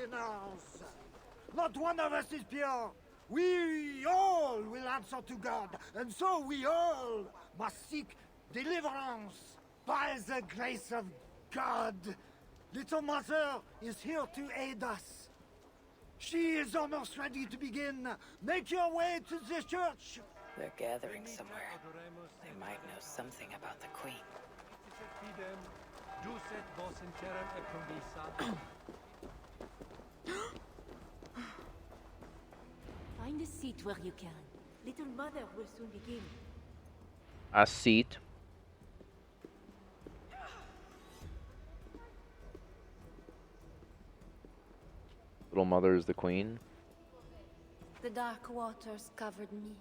sinners. Not one of us is pure. We all will answer to God, and so we all must seek deliverance by the grace of God. Little Mother is here to aid us. She is almost ready to begin. Make your way to the church. They're gathering somewhere. They might know something about the Queen. Find a seat where you can. Little Mother will soon begin. A seat. Little Mother is the Queen. The dark waters covered me.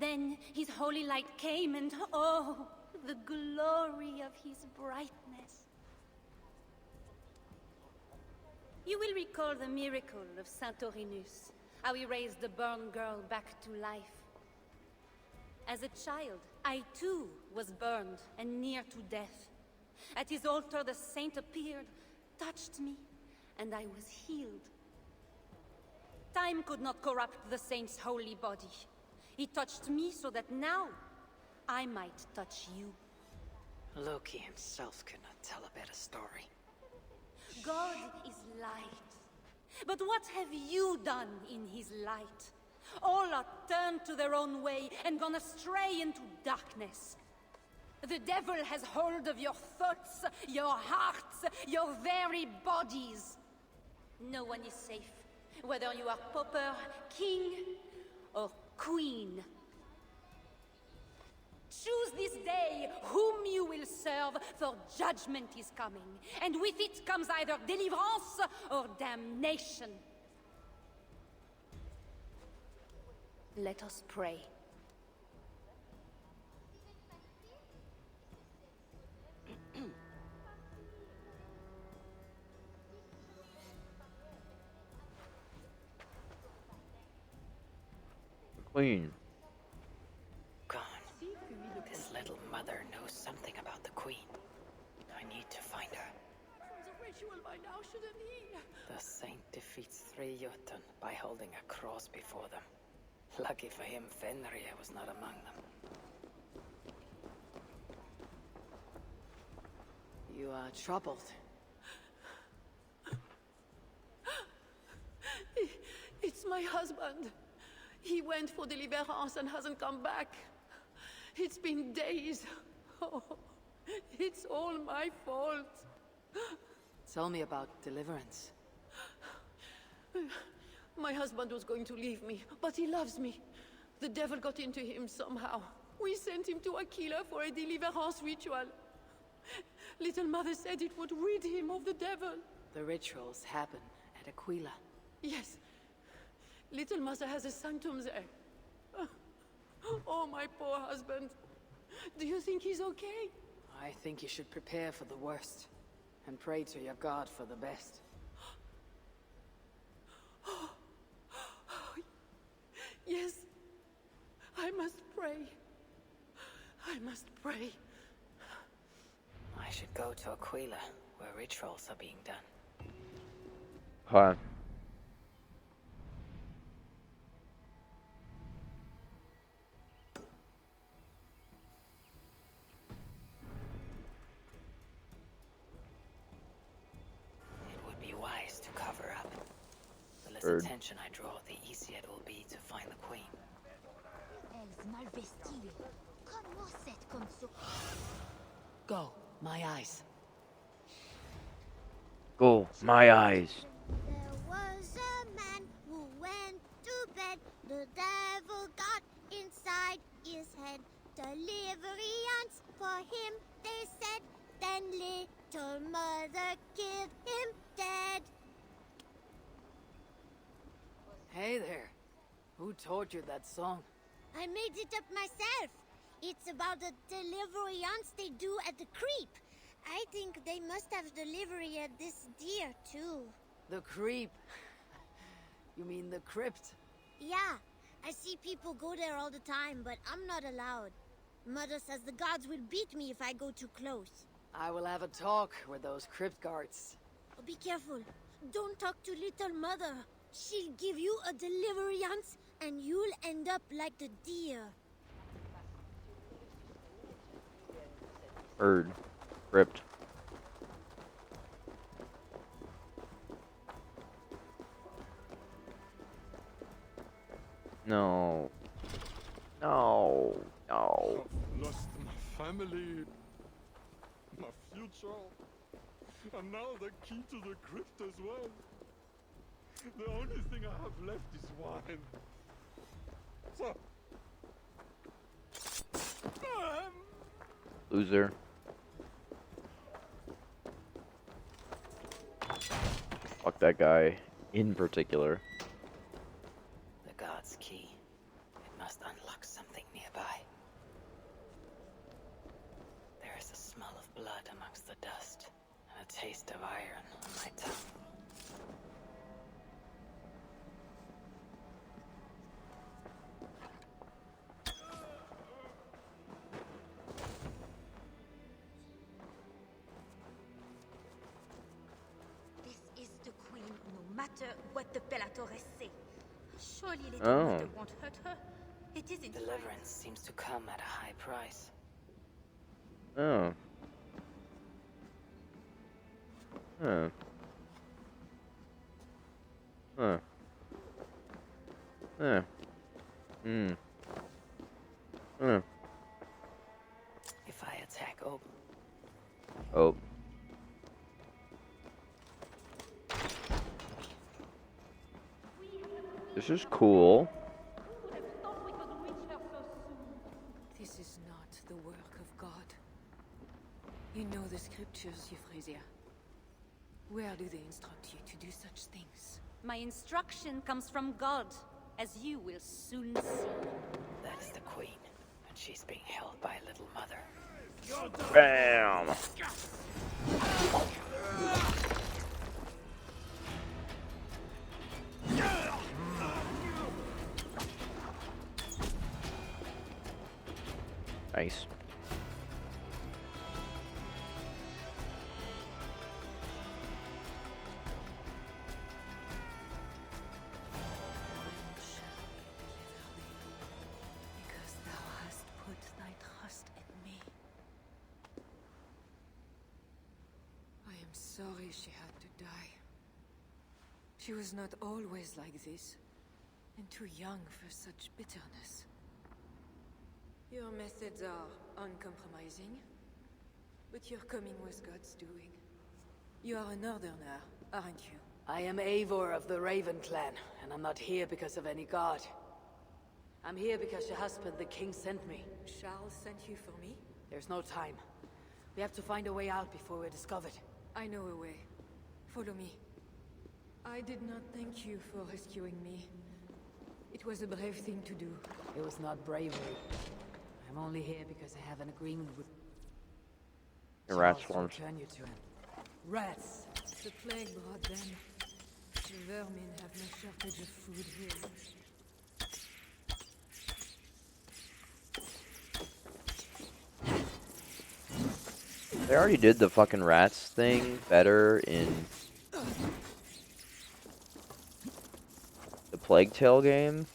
Then his holy light came, and oh, the glory of his brightness. You will recall the miracle of Saint Orinus, how he raised the burned girl back to life. As a child, I too was burned and near to death. At his altar the saint appeared, touched me, and I was healed. Time could not corrupt the saint's holy body. He touched me so that now I might touch you. Loki himself could not tell a better story. God is light. But what have you done in his light? All are turned to their own way and gone astray into darkness. The devil has hold of your thoughts, your hearts, your very bodies. No one is safe, whether you are pauper, king, or queen. Choose this day whom you will serve, for judgment is coming, and with it comes either deliverance or damnation. Let us pray. Queen. Gone. This little mother knows something about the Queen. I need to find her. The ritual by now, shouldn't he? The saint defeats 3 Jotun by holding a cross before them. Lucky for him, Fenrir was not among them. You are troubled. It's my husband. He went for deliverance and hasn't come back. It's been days. Oh, it's all my fault. Tell me about deliverance. My husband was going to leave me, but he loves me. The devil got into him somehow. We sent him to Aquila for a deliverance ritual. Little Mother said it would rid him of the devil. The rituals happen at Aquila. Yes. Little Mother has a sanctum there. Oh, my poor husband. Do you think he's okay? I think you should prepare for the worst and pray to your God for the best. Yes. I must pray. I must pray. I should go to Aquila, where rituals are being done. Hi. It would be wise to cover up. The less Bird. attention I draw, the easier it will be to find the Queen. Go, my eyes. Go, my eyes. There was a man who went to bed. The devil got inside his head. Deliverance for him, they said. Then little mother killed him dead. Hey there. Who taught you that song? I made it up myself. It's about the deliverance they do at the creep. I think they must have delivery at this deer, too. The creep. You mean the crypt? Yeah, I see people go there all the time, but I'm not allowed. Mother says the gods will beat me if I go too close. I will have a talk with those crypt guards. Oh, be careful. Don't talk to little mother. She'll give you a deliverance and you'll end up like the deer. Bird. Ripped. No. No. No. I've lost my family, my future, and now the key to the crypt as well. The only thing I have left is wine. So, Loser. Fuck that guy in particular. The god's key. It must unlock something nearby. There is a smell of blood amongst the dust, and a taste of iron on my tongue. This is the queen, no matter what the Bellatores say. Surely little Oh. mother won't hurt her. It isn't Deliverance seems to come at a high price. Oh. Huh. Huh. Huh. Hmm. Huh. If I attack Ob, Oh. This is cool. This is not the work of God. You know the scriptures, Euphrasia. Where do they instruct you to do such things? My instruction comes from God, as you will soon see. that is the queen, and she's being held by Little Mother. Bam. Nice. Because thou hast put thy trust in me. I am sorry she had to die. She was not always like this, and too young for such bitterness. Your methods are uncompromising, but your coming was God's doing. You are a northerner, aren't you? I am Eivor of the Raven clan, and I'm not here because of any god. I'm here because your husband, the king, sent me. Charles sent you for me? There's no time. We have to find a way out before we're discovered. I know a way. Follow me. I did not thank you for rescuing me. It was a brave thing to do. It was not bravery. I'm only here because I have an agreement with... The rat Charles to swarms. return you to him. Rats! The plague brought them. The vermin have no shortage of food here. They already did the fucking rats thing better in the Plague Tale game.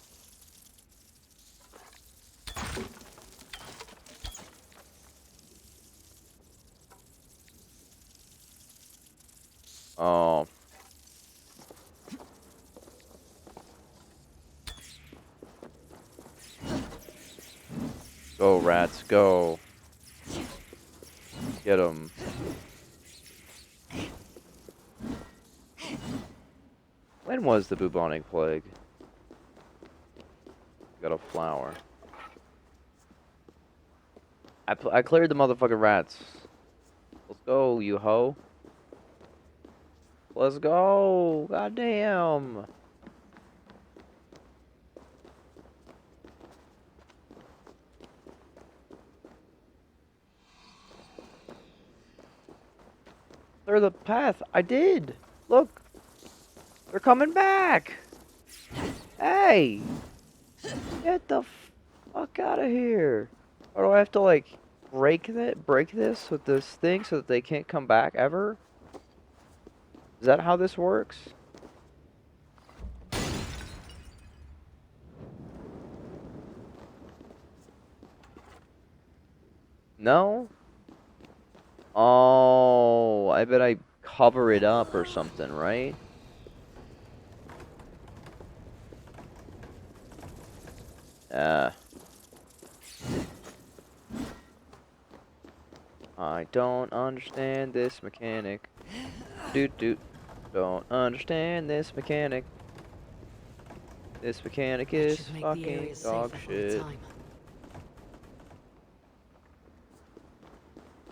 Oh. Go, rats, go. Get 'em. When was the bubonic plague? Got a flower. I cleared the motherfucking rats. Let's go, you hoe. Let's go. Goddamn. Clear the path. I did. Look. They're coming back. Hey. Get the fuck out of here. Or do I have to like break this with this thing so that they can't come back ever? Is that how this works? No? Oh, I bet I cover it up or something, right? I don't understand this mechanic. Doot doot. Don't understand this mechanic. This mechanic That is should make the fucking area dog safer for a shit. time.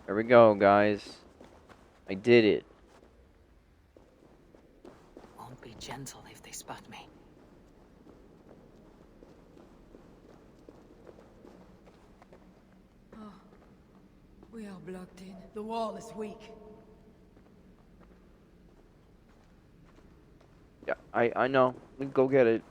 There we go, guys. I did it. Won't be gentle if they spot me. We are blocked in. The wall is weak. Yeah, I know. We can go get it.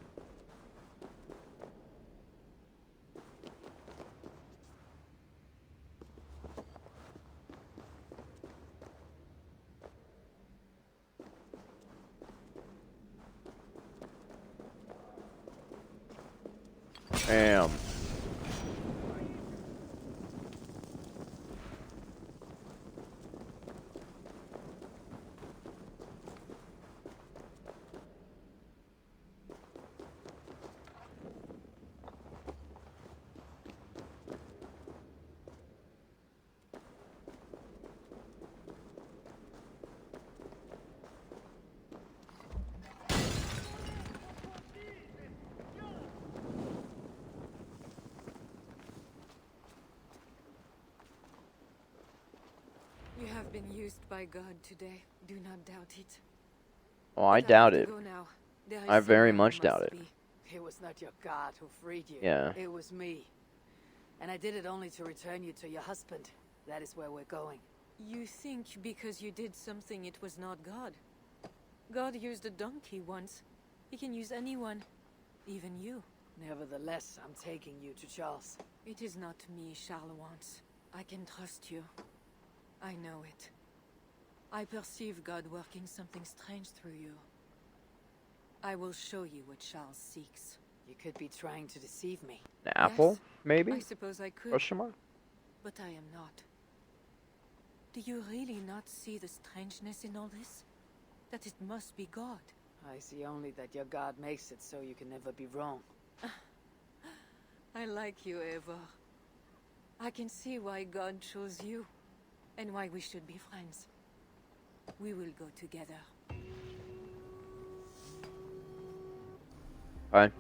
Bam. You have been used by God today. Do not doubt it. Oh, I But have doubt to it. go now. There is I very somewhere much you doubt must it. be. It was not your God who freed you. Yeah. It was me. And I did it only to return you to your husband. That is where we're going. You think because you did something it was not God? God used a donkey once. He can use anyone. Even you. Nevertheless, I'm taking you to Charles. It is not me Charles wants. I can trust you. I know it. I perceive God working something strange through you. I will show you what Charles seeks. You could be trying to deceive me. An apple, Yes, maybe? I suppose I could, Question mark? but I am not. Do you really not see the strangeness in all this? That it must be God. I see only that your God makes it so you can never be wrong. I like you, Eivor. I can see why God chose you, and why we should be friends. We will go together. Fine.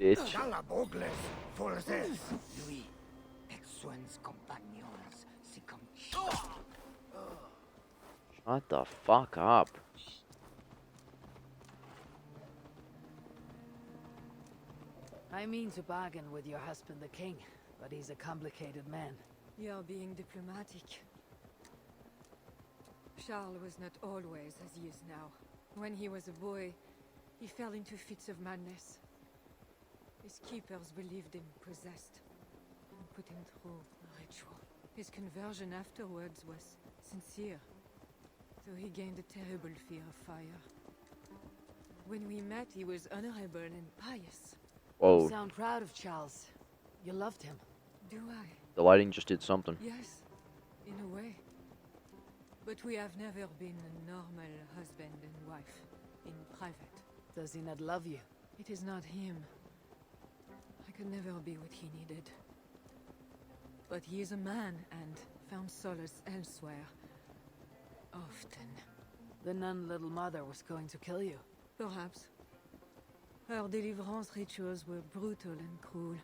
Bitch. Calabogles for this. Lui, ex-one's compagnons, si comme... Shut the fuck up. I mean to bargain with your husband the king, but he's a complicated man. You're being diplomatic. Charles was not always as he is now. When he was a boy, he fell into fits of madness. His keepers believed him possessed and put him through a ritual. His conversion afterwards was sincere, though he gained a terrible fear of fire. When we met, he was honorable and pious. You Whoa. sound proud of Charles. You loved him. Do I? The lighting just did something. Yes, in a way. But we have never been a normal husband and wife, in private. Does he not love you? It is not him. I could never be what he needed. But he is a man and found solace elsewhere. Often. The nun little mother was going to kill you. Perhaps. Her deliverance rituals were brutal and cruel.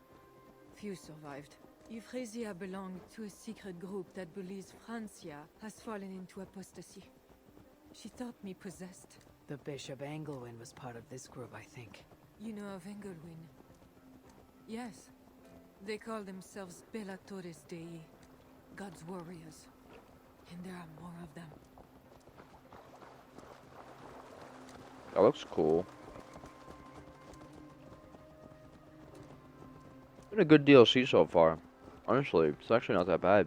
Few survived. Euphrasia belonged to a secret group that believes Francia has fallen into apostasy. She thought me possessed. The Bishop Engelwin was part of this group, I think. You know of Engelwin? Yes. They call themselves Bellatores Dei, God's warriors. And there are more of them. That looks cool. Been a good DLC so far. Honestly, it's actually not that bad.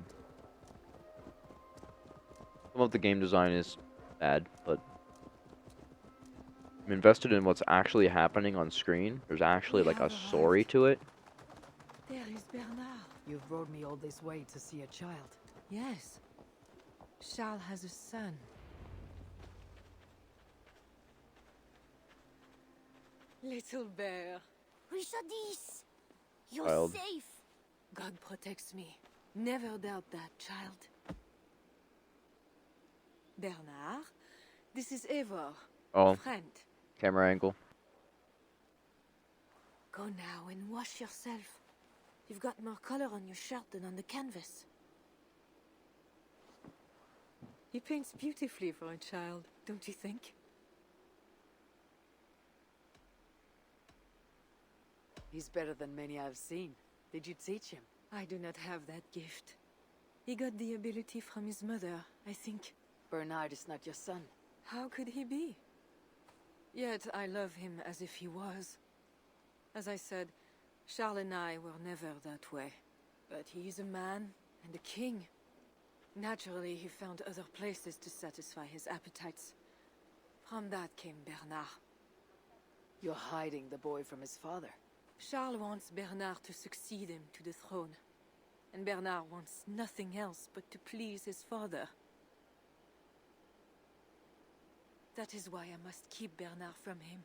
Some of the game design is bad, but I'm invested in what's actually happening on screen. There's actually We like a have story arrived. to it. There is Bernard. You've brought me all this way to see a child. Yes. Charles has a son. Little bear. Richardis! You're Child. safe! God protects me. Never doubt that, child. Bernard, this is Eivor, Oh, friend. camera angle. Go now and wash yourself. You've got more color on your shirt than on the canvas. He paints beautifully for a child, don't you think? He's better than many I've seen. Did you teach him? I do not have that gift. He got the ability from his mother, I think. Bernard is not your son. How could he be? Yet I love him as if he was. As I said, Charles and I were never that way. But he is a man and a king. Naturally, he found other places to satisfy his appetites. From that came Bernard. You're hiding the boy from his father. Charles wants Bernard to succeed him to the throne. And Bernard wants nothing else but to please his father. That is why I must keep Bernard from him.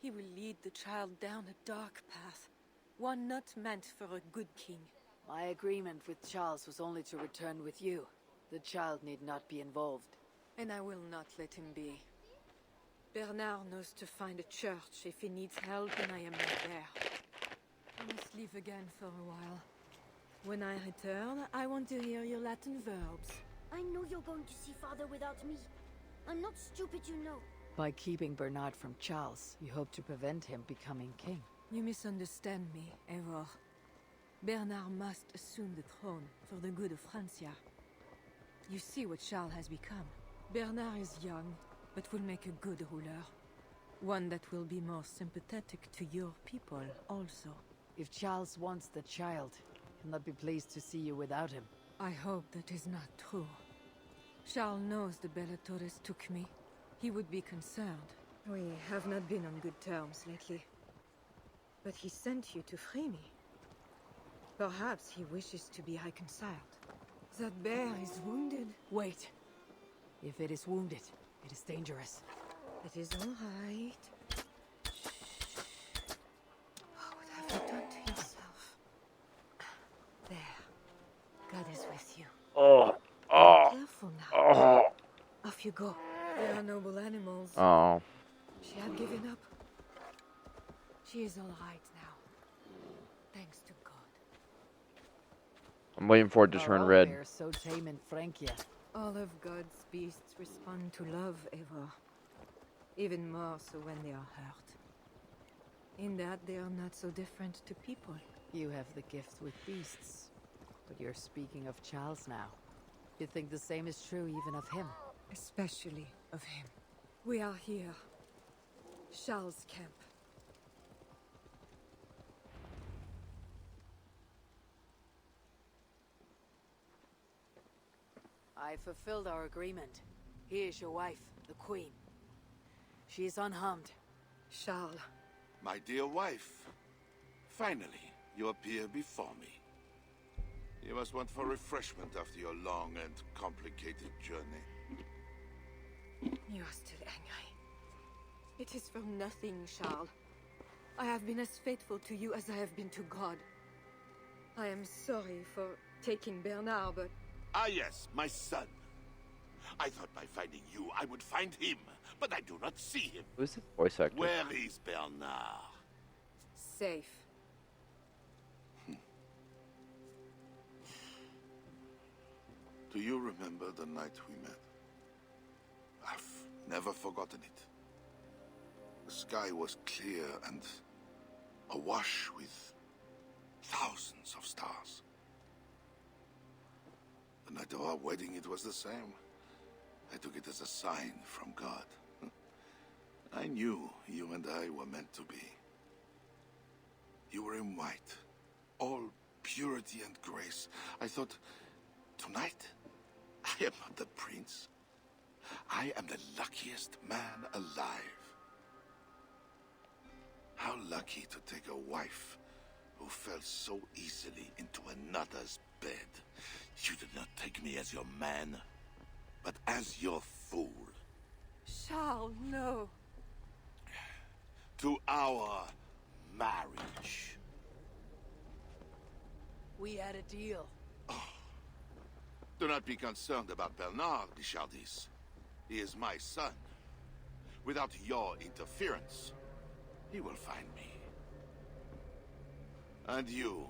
He will lead the child down a dark path, one not meant for a good king. My agreement with Charles was only to return with you. The child need not be involved. And I will not let him be. Bernard knows to find a church if he needs help, and I am not there. I must leave again for a while. When I return, I want to hear your Latin verbs. I know you're going to see Father without me. I'm not stupid, you know. By keeping Bernard from Charles, you hope to prevent him becoming king. You misunderstand me, Eivor. Bernard must assume the throne for the good of Francia. You see what Charles has become. Bernard is young, but will make a good ruler. One that will be more sympathetic to your people, also. If Charles wants the child, he'll not be pleased to see you without him. I hope that is not true. Charles knows the Bellatores took me. He would be concerned. We have not been on good terms lately. But he sent you to free me. Perhaps he wishes to be reconciled. That bear is wounded. Wait. If it is wounded, it is dangerous. It is all right. Shh. Oh, what have you done to yourself? There. God is with you. Oh. Careful now. Oh. Off you go. They are noble animals. Oh. She had given up. She is all right now. Thanks to God. I'm waiting for it to Are turn all red. bears so tame in Francia? All of God's beasts respond to love, Eivor. Even more so when they are hurt. In that they are not so different to people. You have the gift with beasts. But you're speaking of Charles now. You think the same is true even of him? Especially of him. We are here. Charles' camp. I fulfilled our agreement. Here is your wife, the Queen. She is unharmed. Charles. My dear wife, finally, you appear before me. You must want for refreshment after your long and complicated journey. You are still angry. It is for nothing, Charles. I have been as faithful to you as I have been to God. I am sorry for taking Bernard, but... Ah yes, my son. I thought by finding you, I would find him, but I do not see him. Who's the voice actor? Where is Bernard? safe. Do you remember the night we met? I've never forgotten it. The sky was clear and awash with thousands of stars. The night of our wedding, it was the same. I took it as a sign from God. I knew you and I were meant to be. You were in white, all purity and grace. I thought, tonight, I am not the prince. I am the luckiest man alive. How lucky to take a wife who fell so easily into another's bed. You did not take me as your man, but as your fool. Charles, no. To our marriage. We had a deal. Do not be concerned about Bernard, Bichardis. He is my son. Without your interference, he will find me. And you,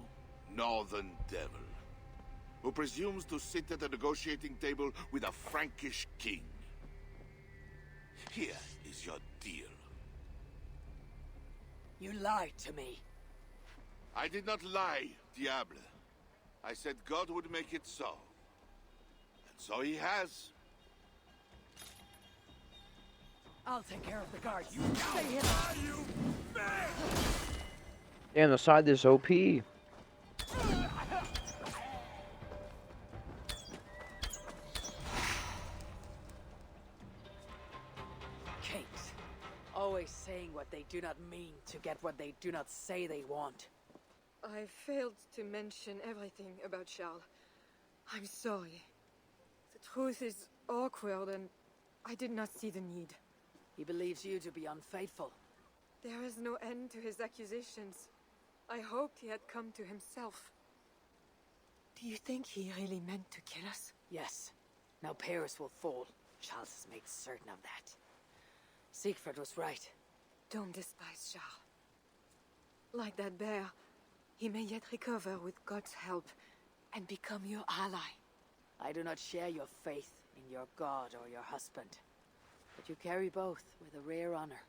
Northern Devil, who presumes to sit at a negotiating table with a Frankish king. Here is your deal. You lied to me. I did not lie, Diable. I said God would make it so. And so he has. I'll take care of the guards. Stay here. Damn, the side is OP. Kate, always saying what they do not mean to get what they do not say they want. I failed to mention everything about Charles. I'm sorry. The truth is awkward and I did not see the need. He believes you to be unfaithful. There is no end to his accusations. I hoped he had come to himself. Do you think he really meant to kill us? Yes. Now Paris will fall. Charles has made certain of that. Siegfried was right. Don't despise Charles. Like that bear, he may yet recover with God's help and become your ally. I do not share your faith in your god or your husband. But you carry both with a rare honor.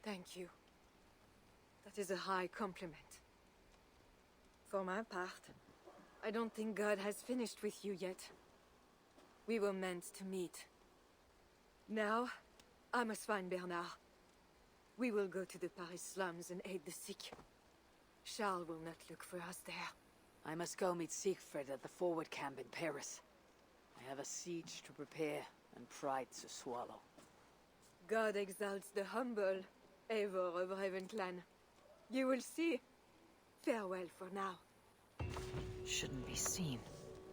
Thank you. That is a high compliment. For my part, I don't think God has finished with you yet. We were meant to meet. Now, I must find Bernard. We will go to the Paris slums and aid the sick. Charles will not look for us there. I must go meet Siegfried at the forward camp in Paris. I have a siege to prepare and pride to swallow. God exalts the humble, Eivor of Ravenclan. You will see. Farewell for now. Shouldn't be seen.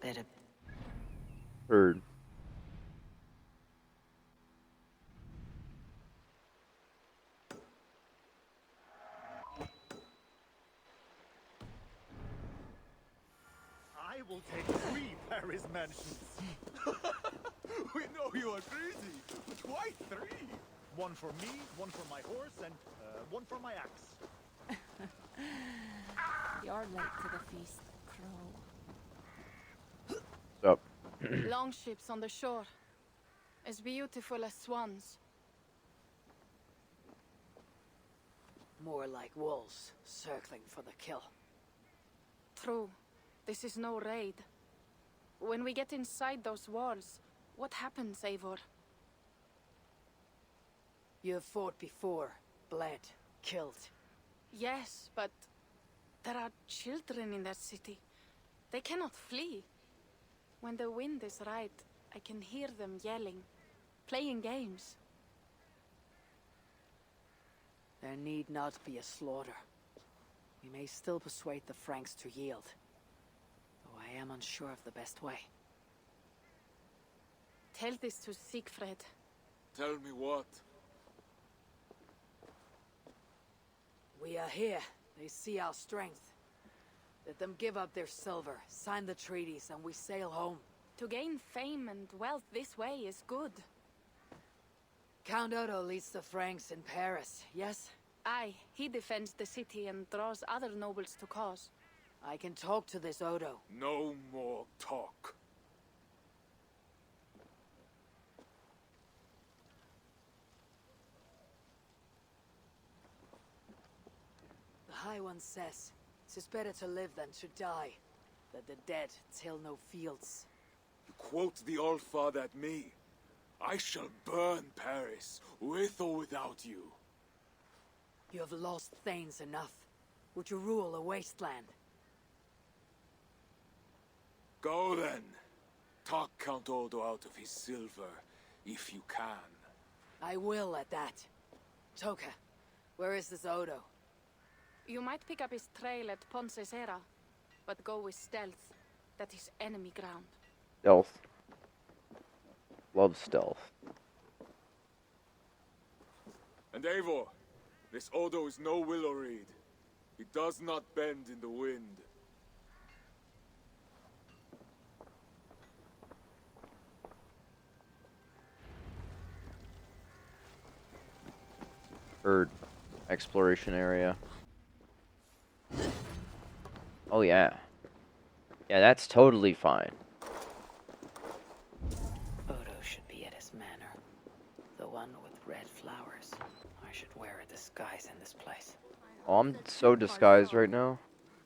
Better. Heard. I will take 3 Paris mansions. We know you are crazy, but why 3? 1 for me, 1 for my horse, and 1 for my axe. You're late to the feast, Crow. What's up? Longships on the shore. As beautiful as swans. More like wolves, circling for the kill. True. This is no raid. When we get inside those walls, what happens, Eivor? You have fought before, bled, killed. Yes, but there are children in that city. They cannot flee. When the wind is right, I can hear them yelling, playing games. There need not be a slaughter. We may still persuade the Franks to yield. Though I am unsure of the best way. Tell this to Siegfried. Tell me what? We are here. They see our strength. Let them give up their silver, sign the treaties, and we sail home. To gain fame and wealth this way is good. Count Odo leads the Franks in Paris, yes? Aye, he defends the city and draws other nobles to cause. I can talk to this Odo. No more talk. The High One says, 'tis better to live than to die, that the dead till no fields. You quote the Old Father at me. I shall burn Paris, with or without you. You have lost Thanes enough. Would you rule a wasteland? Go then. Talk Count Odo out of his silver, if you can. I will at that. Toka, where is this Odo? You might pick up his trail at Ponce Serra, but go with stealth. That is enemy ground. Stealth. Love stealth. And Eivor, this Odo is no willow reed. He does not bend in the wind. Bird exploration area. Oh yeah. Yeah, that's totally fine. Odo should be at his manor. The one with red flowers. I should wear a disguise in this place. Oh, I'm so disguised right now.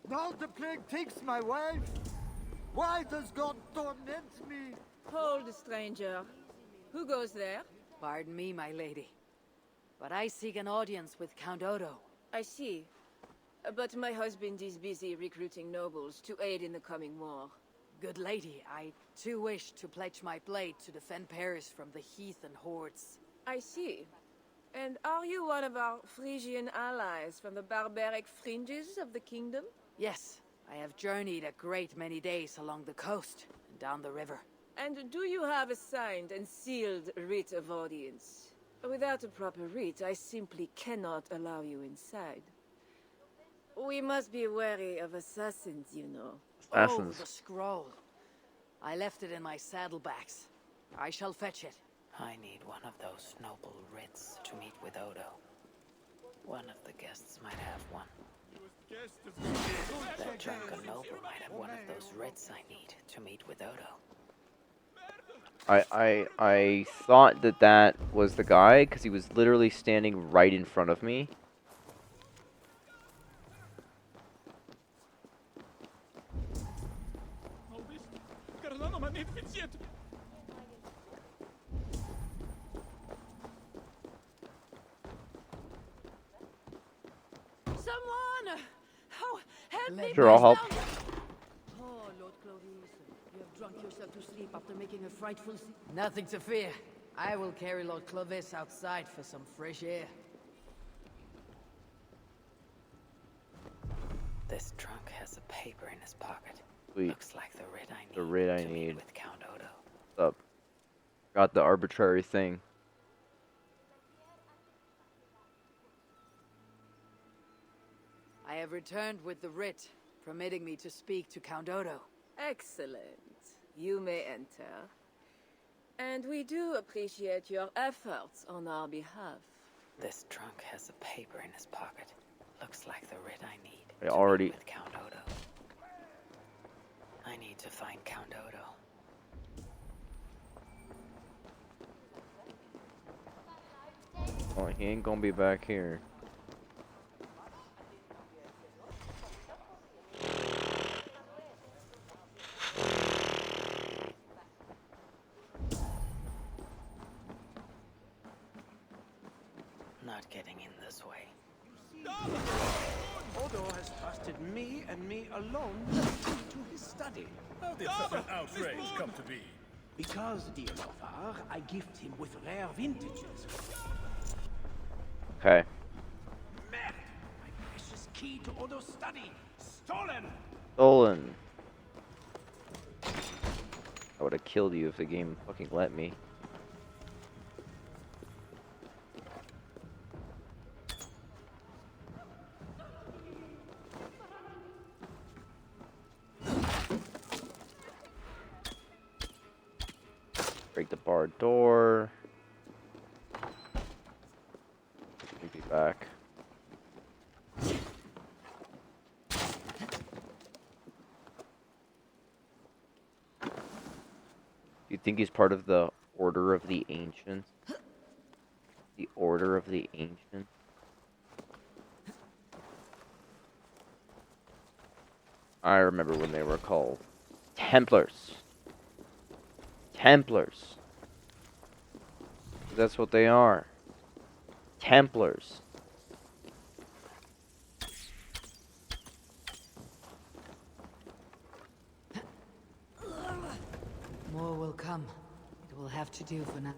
Now the plague takes my wife. Why does God torment me? Hold, stranger. Who goes there? Pardon me, my lady. But I seek an audience with Count Odo. I see. But my husband is busy recruiting nobles to aid in the coming war. Good lady, I too wish to pledge my blade to defend Paris from the heathen hordes. I see. And are you one of our Frisian allies from the barbaric fringes of the kingdom? Yes, I have journeyed a great many days along the coast and down the river. And do you have a signed and sealed writ of audience? Without a proper writ, I simply cannot allow you inside. We must be wary of assassins, you know. Assassins. Oh, the scroll. I left it in my saddlebags. I shall fetch it. I need one of those noble writs to meet with Odo. One of the guests might have one. That drunken noble might have one of those writs I need to meet with Odo. I thought that was the guy, because he was literally standing right in front of me. Someone! Oh, help me! Sure, I'll help. Oh, Lord Clovis, you have drunk yourself to sleep after making a frightful... Nothing to fear. I will carry Lord Clovis outside for some fresh air. This trunk has a paper in his pocket. Sweet. Looks like the writ I need. The writ I to need. meet with Count Odo. What's up? Got the arbitrary thing. I have returned with the writ, permitting me to speak to Count Odo. Excellent. You may enter. And we do appreciate your efforts on our behalf. This trunk has a paper in his pocket. Looks like the writ I need I to already... meet with Count Odo. I need to find Count Odo. Oh, he ain't gonna be back here. Not getting in this way. Odo has trusted me and me alone to his study. How did such an outrage come to be? Because, dear Lothar, I gift him with rare vintages. Okay. Merde! My precious key to Odo's study! Stolen! Stolen. I would have killed you if the game fucking let me. Break the barred door. Be back. You think he's part of the Order of the Ancients? The Order of the Ancients? I remember when they were called Templars. Templars. That's what they are. Templars. More will come. It will have to do for now.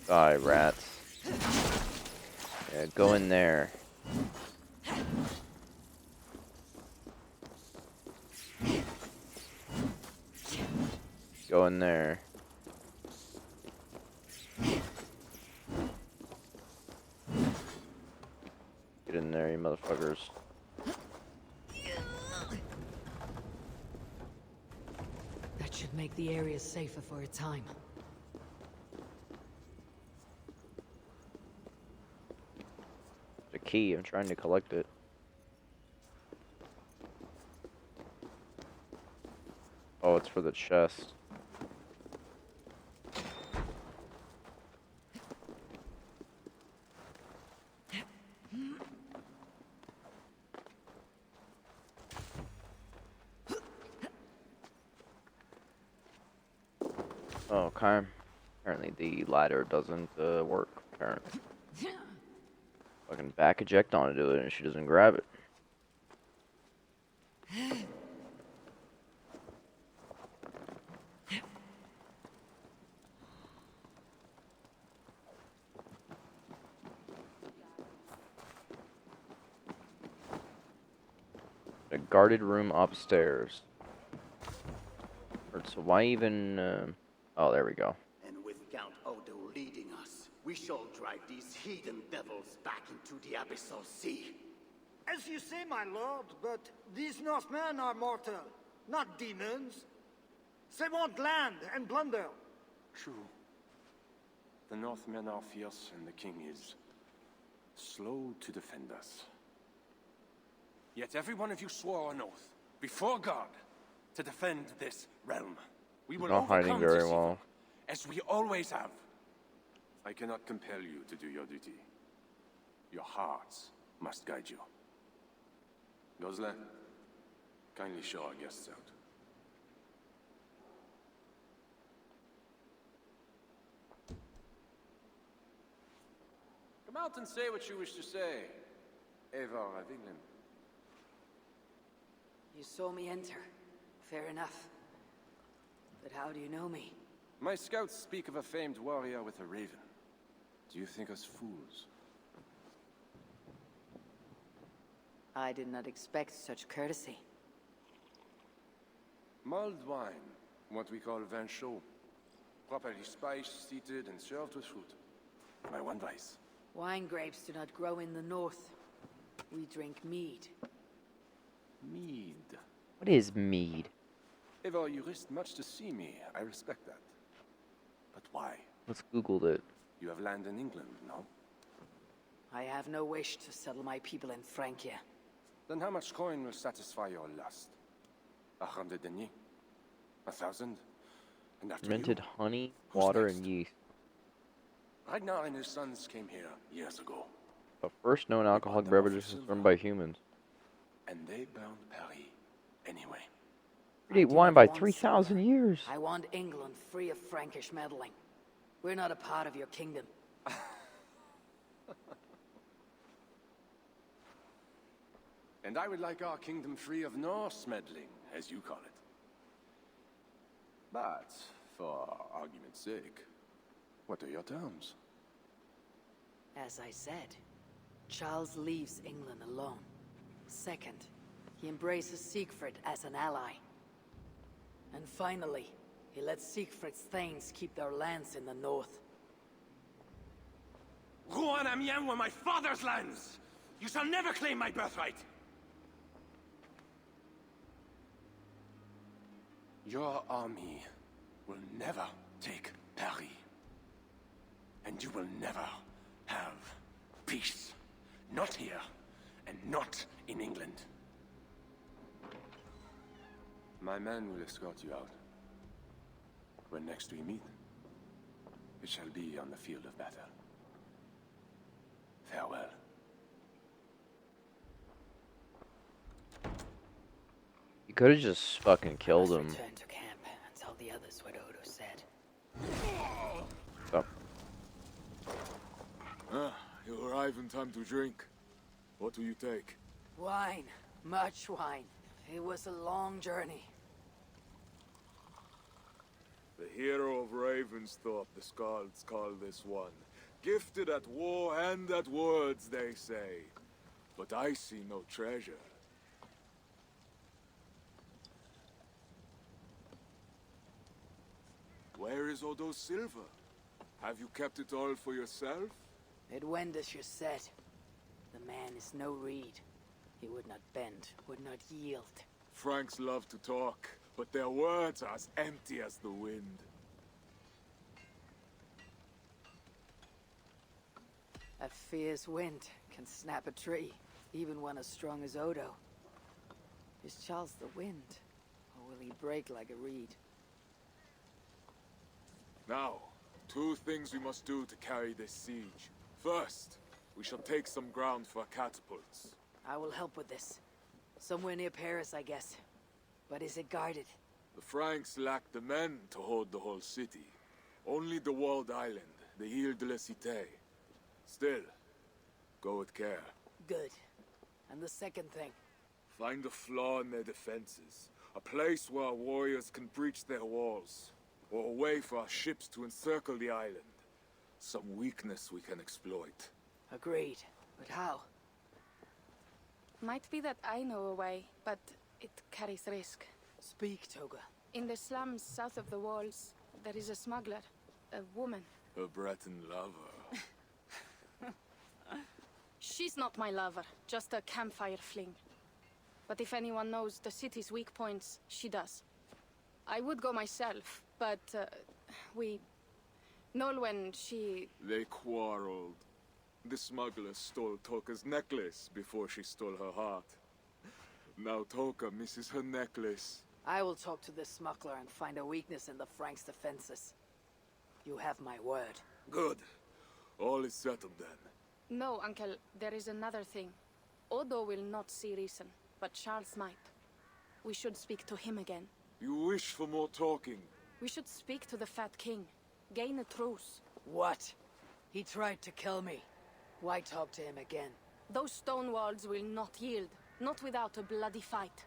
Die, rats. Yeah, go in there. Go in there. Get in there, you motherfuckers. That should make the area safer for a time. The key, I'm trying to collect it. Oh, it's for the chest. Oh, okay. Apparently the ladder doesn't work, apparently. Fucking back eject onto it and she doesn't grab it. A guarded room upstairs. So why even... Oh, there we go. And with Count Odo leading us, we shall drive these heathen devils back into the abyssal sea. As you say, my lord, but these Northmen are mortal, not demons. They want land and plunder. True. The Northmen are fierce, and the king is slow to defend us. Yet every one of you swore an oath, before God, to defend this realm. We will Not hiding overcome very this evil, well. as we always have. I cannot compel you to do your duty. Your hearts must guide you. Gosling, kindly show our guests out. Come out and say what you wish to say, Eivor of England. You saw me enter. Fair enough. But how do you know me? My scouts speak of a famed warrior with a raven. Do you think us fools? I did not expect such courtesy. Mulled wine, what we call vin chaud. Properly spiced, seated, and served with fruit. My one vice. Wine grapes do not grow in the north. We drink mead. Mead. What is mead? Eivor, you risked much to see me. I respect that. But why? Let's Google it. You have land in England, no? I have no wish to settle my people in Francia. Then how much coin will satisfy your lust? 100 deniers? 1,000? And after Fermented you? honey, Who's water, next? and yeast. Ragnar and his sons came here years ago. The first known alcoholic them off beverages for was silver. run by humans. And they burned Paris anyway. We ate do wine not by want 3,000 silver. years. I want England free of Frankish meddling. We're not a part of your kingdom. And I would like our kingdom free of Norse meddling, as you call it. But, for argument's sake, what are your terms? As I said, Charles leaves England alone. Second, he embraces Siegfried as an ally. And finally, he lets Siegfried's thanes keep their lands in the north. Rouen and Amiens were my father's lands! You shall never claim my birthright! Your army will never take Paris. And you will never have peace. Not here, and not in England. My men will escort you out. When next we meet, it shall be on the field of battle. Farewell. You could have just fucking killed him. Return to camp and tell the others what Odo said. Stop. You arrive in time to drink. What will you take? Wine. Much wine. It was a long journey. The hero of Ravensthorpe, the Skalds call this one. Gifted at war and at words, they say. But I see no treasure. Where is Odo's silver? Have you kept it all for yourself? It went as you said. The man is no reed. He would not bend, would not yield. Franks love to talk, but their words are as empty as the wind. A fierce wind can snap a tree, even one as strong as Odo. Is Charles the wind, or will he break like a reed? Now, 2 things we must do to carry this siege. First, we shall take some ground for our catapults. I will help with this. Somewhere near Paris, I guess. But is it guarded? The Franks lack the men to hold the whole city. Only the walled island, the Ile de la Cité. Still, go with care. Good. And the second thing? Find a flaw in their defenses. A place where our warriors can breach their walls. Or a way for our ships to encircle the island. Some weakness we can exploit. Agreed. But how? Might be that I know a way, but it carries risk. Speak, Toga. In the slums south of the walls, there is a smuggler. A woman. A Breton lover. She's not my lover, just a campfire fling. But if anyone knows the city's weak points, she does. I would go myself, but Nolwenn, she... They quarreled. The smuggler stole Toka's necklace before she stole her heart. Now Toka misses her necklace. I will talk to this smuggler and find a weakness in the Franks' defenses. You have my word. Good. All is settled then. No, Uncle, there is another thing. Odo will not see reason, but Charles might. We should speak to him again. You wish for more talking? We should speak to the Fat King. Gain a truce. What? He tried to kill me. Why talk to him again? Those stone walls will not yield. Not without a bloody fight.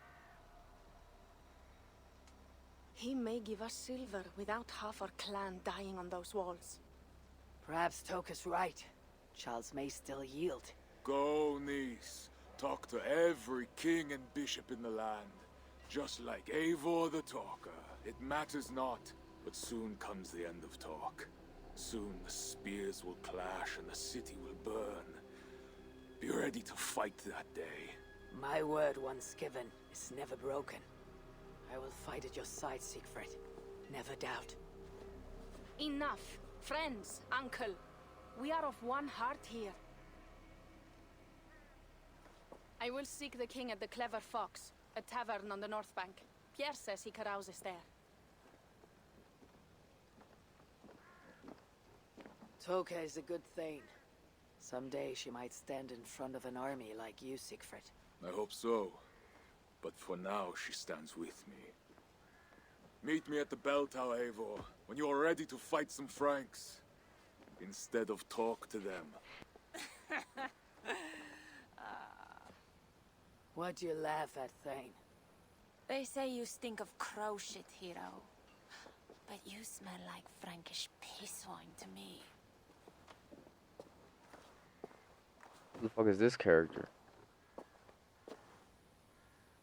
He may give us silver without half our clan dying on those walls. Perhaps Toka's right. Charles may still yield. Go, niece. Talk to every king and bishop in the land. Just like Eivor the Talker. It matters not, but soon comes the end of talk. Soon the spears will clash and the city will burn. Be ready to fight that day. My word once given is never broken. I will fight at your side, Siegfried. Never doubt. Enough. Friends, uncle. We are of one heart here. I will seek the king at the Clever Fox, a tavern on the north bank. Pierre says he carouses there. Toka is a good thane. Someday she might stand in front of an army like you, Siegfried. I hope so. But for now, she stands with me. Meet me at the bell tower, Eivor, when you are ready to fight some Franks. Instead of talk to them. Why'd you laugh at, Thane? They say you stink of crow shit, hero. But you smell like Frankish piss wine to me. Who the fuck is this character?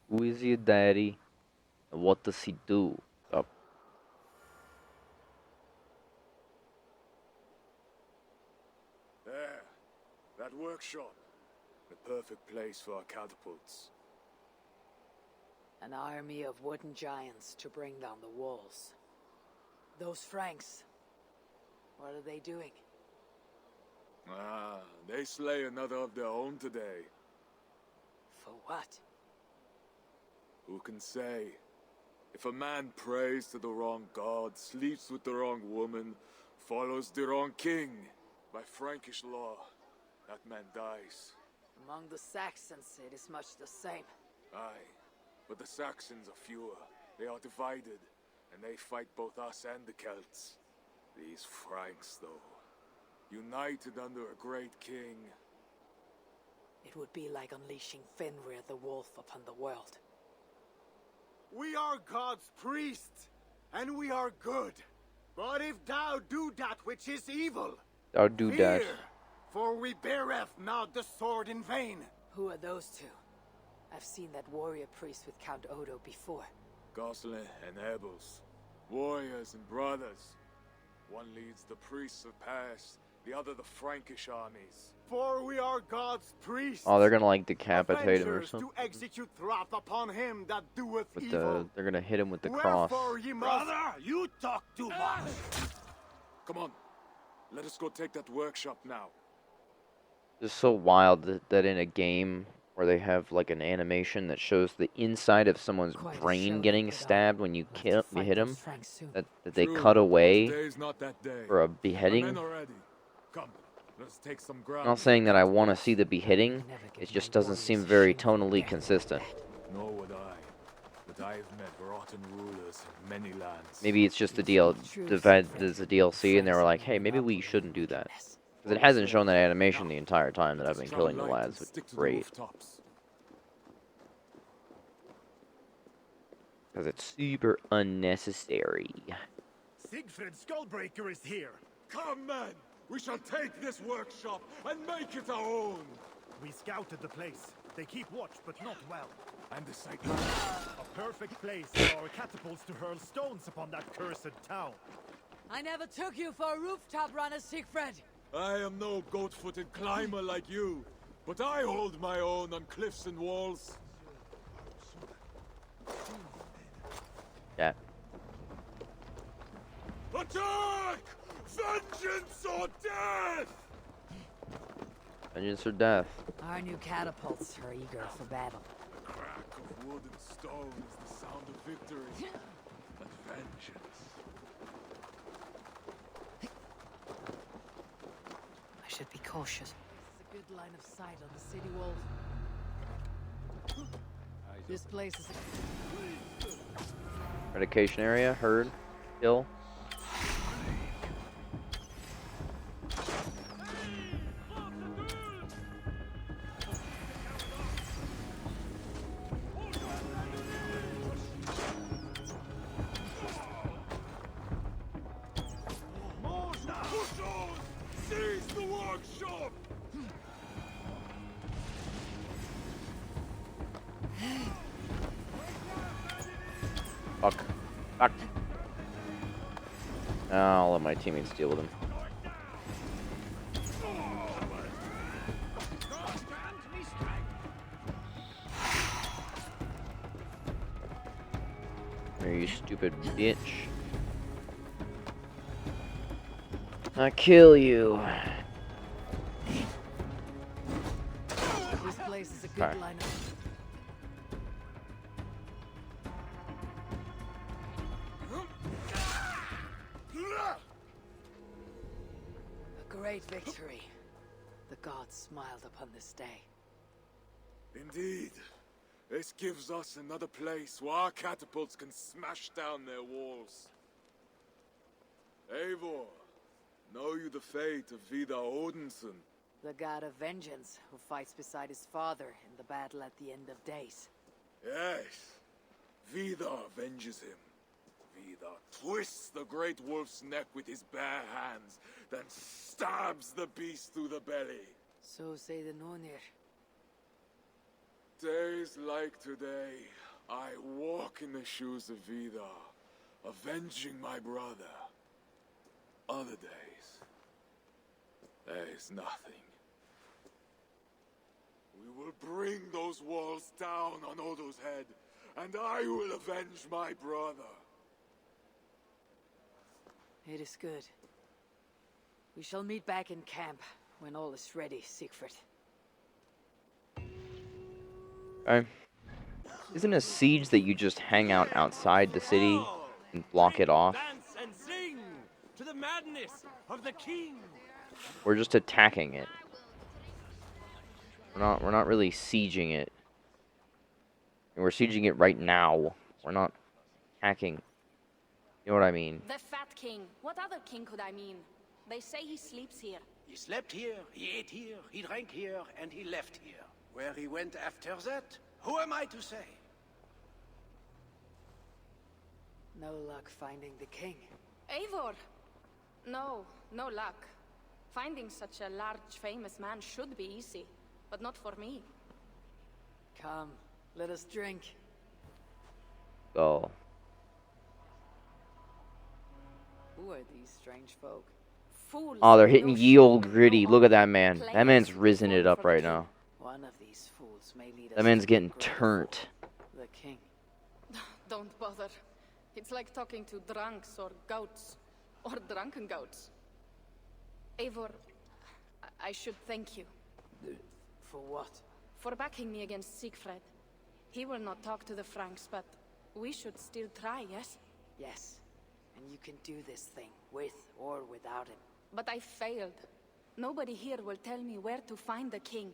Who is your daddy? And what does he do? Oh. There. That workshop. The perfect place for our catapults. An army of wooden giants to bring down the walls. Those Franks. What are they doing? Ah, they slay another of their own today. For what? Who can say? If a man prays to the wrong god, sleeps with the wrong woman, follows the wrong king, by Frankish law, that man dies. Among the Saxons, it is much the same. Aye, but the Saxons are fewer. They are divided, and they fight both us and the Celts. These Franks, though, united under a great king. It would be like unleashing Fenrir the Wolf upon the world. We are God's priests, and we are good. But if thou do that which is evil, I'll do that. fear, for we beareth not the sword in vain. Who are those two? I've seen that warrior priest with Count Odo before. Gosselin and Ebels, warriors and brothers. One leads the priests of Paris, the other the Frankish armies. For we are God's priests. Oh, they're gonna like decapitate him or avengers something. to execute wrath upon him that doeth With evil. they're gonna hit him with the cross. Wherefore ye must... Brother, you talk too much. Come on, let us go take that workshop now. It's so wild that in a game where they have like an animation that shows the inside of someone's Quite a brain show getting to put on. stabbed when you We'll have to hit fight him, those Franks soon. that they True, cut away today's not that day. for a My beheading. men are ready. Come, let's take some ground. I'm not saying that I want to see the beheading, it just doesn't seem very tonally consistent. Nor would I. But I've met rotten rulers in many lands. Maybe it's just the there's a DLC and they were like, hey, maybe we shouldn't do that. Because it hasn't shown that animation the entire time that I've been killing the lads, which is great. Because it's super unnecessary. Siegfried Skullbreaker is here. Come, men! We shall take this workshop and make it our own! We scouted the place. They keep watch, but not well. And the site. A perfect place for our catapults to hurl stones upon that cursed town. I never took you for a rooftop runner, Siegfried. I am no goat-footed climber like you, but I hold my own on cliffs and walls. Yeah. Attack! Vengeance or death! Vengeance or death. Our new catapults are eager for battle. The crack of wood and stone is the sound of victory and vengeance. I should be cautious. This is a good line of sight on the city walls. This place is Medication area, herd, kill. Push on! Seize the workshop! Fuck. Fuck. I'll let my teammates deal with him. There, you stupid bitch. I kill you. this place is a good Alright. line of A great victory. The gods smiled upon this day. Indeed. This gives us another place where our catapults can smash down their walls. Eivor, know you the fate of Vidar Odinson? The god of vengeance who fights beside his father in the battle at the end of days. Yes. Vidar avenges him. Vidar twists the great wolf's neck with his bare hands, then stabs the beast through the belly. So say the Nornir. Days like today, I walk in the shoes of Vidar, avenging my brother. Other days, there is nothing. We will bring those walls down on Odo's head, and I will avenge my brother. It is good. We shall meet back in camp when all is ready, Siegfried. Okay. Isn't a siege that you just hang out outside the city and block it off? Dance and sing to the madness of the king. We're just attacking it. We're not really sieging it. We're sieging it right now. We're not attacking. You know what I mean? The fat king. What other king could I mean? They say he sleeps here. He slept here, he ate here, he drank here, and he left here. Where he went after that, who am I to say? No luck finding the king. Eivor! No, no luck. Finding such a large, famous man should be easy, but not for me. Come, let us drink. Go. Who are these strange folk? Fools. Oh, they're hitting No ye old shame, gritty. no Look at that honor. man. That Players man's who risen fall it up for the right king. now. One of these fools may lead us That man's to getting the greater turned. fool, the king. Don't bother. It's like talking to drunks or goats. Or drunken goats. Eivor, I should thank you. For what? For backing me against Siegfried. He will not talk to the Franks, but we should still try, yes? Yes. And you can do this thing, with or without him. But I failed. Nobody here will tell me where to find the king.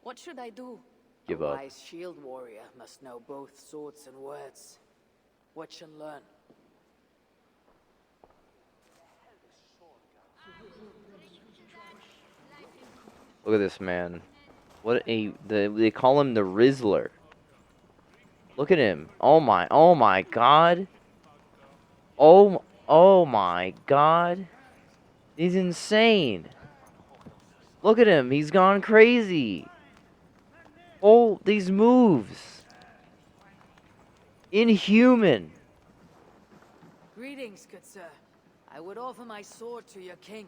What should I do? Give A up. wise shield warrior must know both swords and words. Watch and learn. Look at this man. They call him the Rizzler. Look at him. Oh my god. Oh my god. He's insane. Look at him. He's gone crazy. Oh, these moves. Inhuman. Greetings, good sir. I would offer my sword to your king.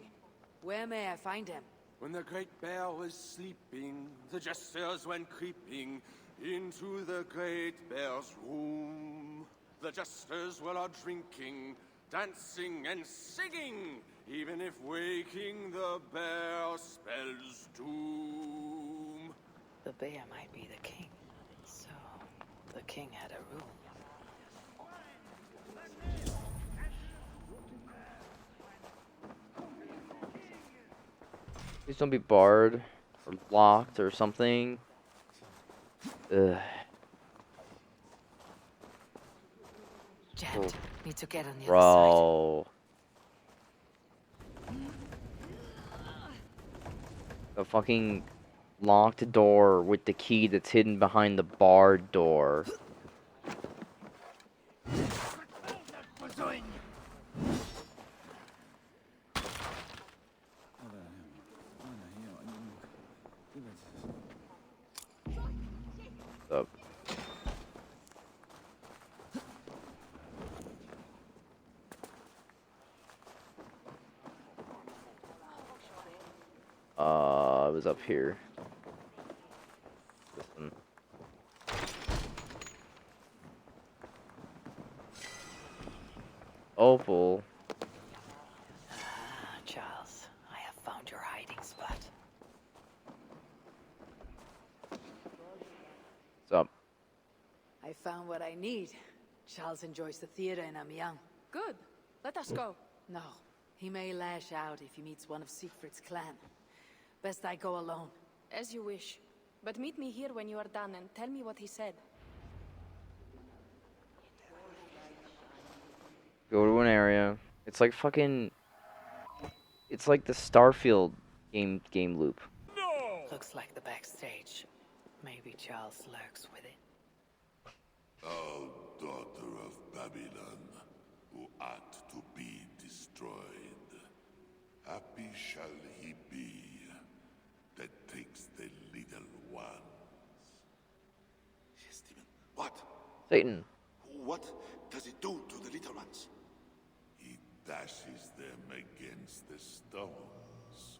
Where may I find him? When the great bear was sleeping, the jesters went creeping into the great bear's room. The jesters were all drinking, dancing and singing, even if waking the bear spells doom. The bear might be the king. So, the king had a room. Please don't be barred or locked or something. Ugh. Gent, need to get on the other Bro. A fucking locked door with the key that's hidden behind the barred door. Up. It was up here. This one. Opal. Charles, I have found your hiding spot. What's up? I found what I need. Charles enjoys the theater in Amiens. Good. Let us go. No, he may lash out if he meets one of Siegfried's clan. Best I go alone. As you wish. But meet me here when you are done and tell me what he said. Go to an area. It's like fucking. It's like the Starfield game loop. Looks like the backstage. Maybe Charles lurks with it. O daughter of Babylon, who ought to be destroyed, happy shall he be that takes the little ones. Stephen, what? Satan. What does it do to the little ones? He dashes them against the stones.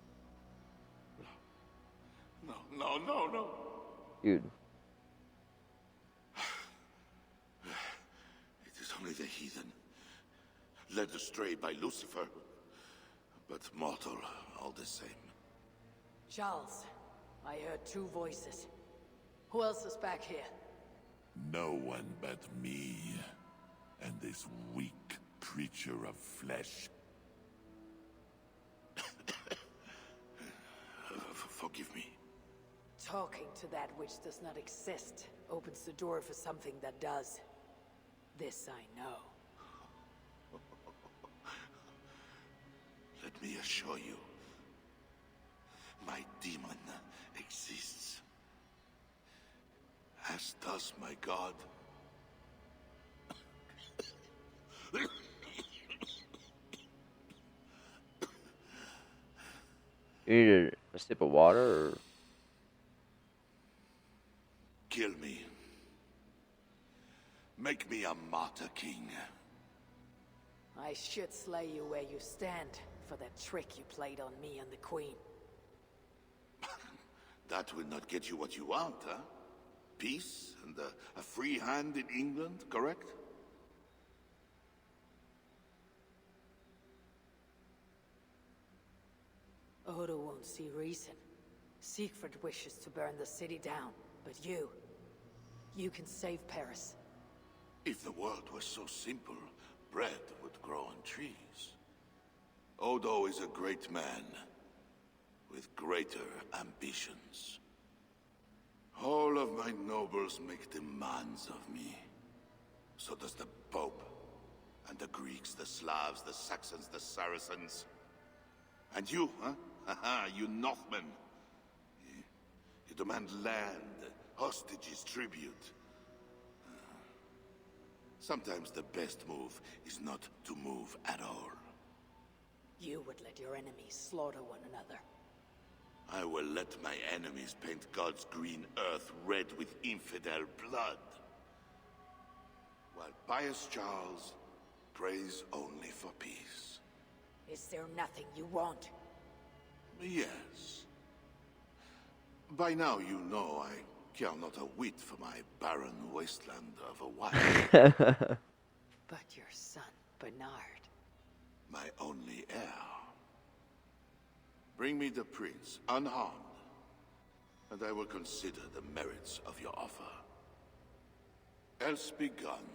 No. Dude. It is only the heathen, led astray by Lucifer, but mortal all the same. Charles, I heard two voices. Who else is back here? No one but me, and this weak creature of flesh. Forgive me. Talking to that which does not exist opens the door for something that does. This I know. Let me assure you, my demon exists, as does my god. You need a sip of water, or? Kill me. Make me a martyr king. I should slay you where you stand for that trick you played on me and the Queen. That will not get you what you want, huh? Peace and a free hand in England, correct? Odo won't see reason. Siegfried wishes to burn the city down, but you can save Paris. If the world was so simple, bread would grow on trees. Odo is a great man, with greater ambitions. All of my nobles make demands of me. So does the Pope, and the Greeks, the Slavs, the Saxons, the Saracens. And you, huh? Haha, you Northmen. You demand land, hostages, tribute. Sometimes the best move is not to move at all. You would let your enemies slaughter one another. I will let my enemies paint God's green earth red with infidel blood. While pious Charles prays only for peace. Is there nothing you want? Yes. By now you know I care not a whit for my barren wasteland of a wife. But your son, Bernard. My only heir. Bring me the prince, unharmed, and I will consider the merits of your offer. Else be gone.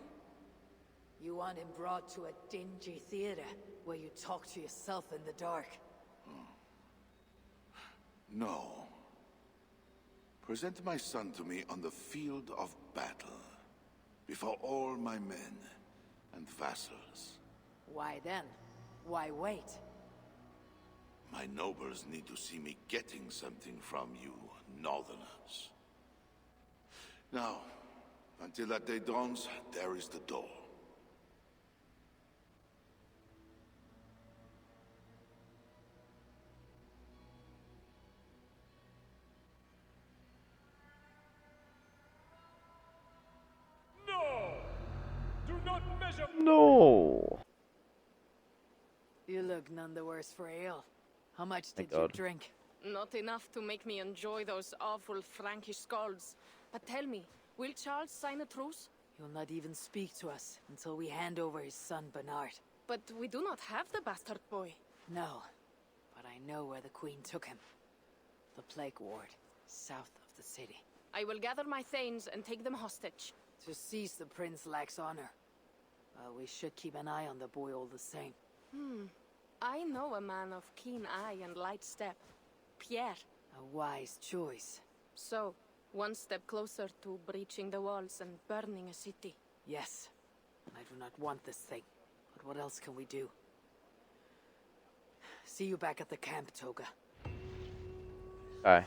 You want him brought to a dingy theater, where you talk to yourself in the dark? No. Present my son to me on the field of battle, before all my men and vassals. Why then? Why wait? My nobles need to see me getting something from you, Northerners. Now, until that day dawns, there is the door. No! Do not measure. No. You look none the worse for ale. How much Thank did you God. drink? Not enough to make me enjoy those awful Frankish skalds. But tell me, will Charles sign a truce? He'll not even speak to us until we hand over his son Bernard. But we do not have the bastard boy. No, but I know where the Queen took him. The Plague Ward, south of the city. I will gather my thanes and take them hostage. To seize the prince lacks honor. Well, we should keep an eye on the boy all the same. I know a man of keen eye and light step. Pierre. A wise choice. So, one step closer to breaching the walls and burning a city. Yes, and I do not want this thing. But what else can we do? See you back at the camp, Toga. Alright.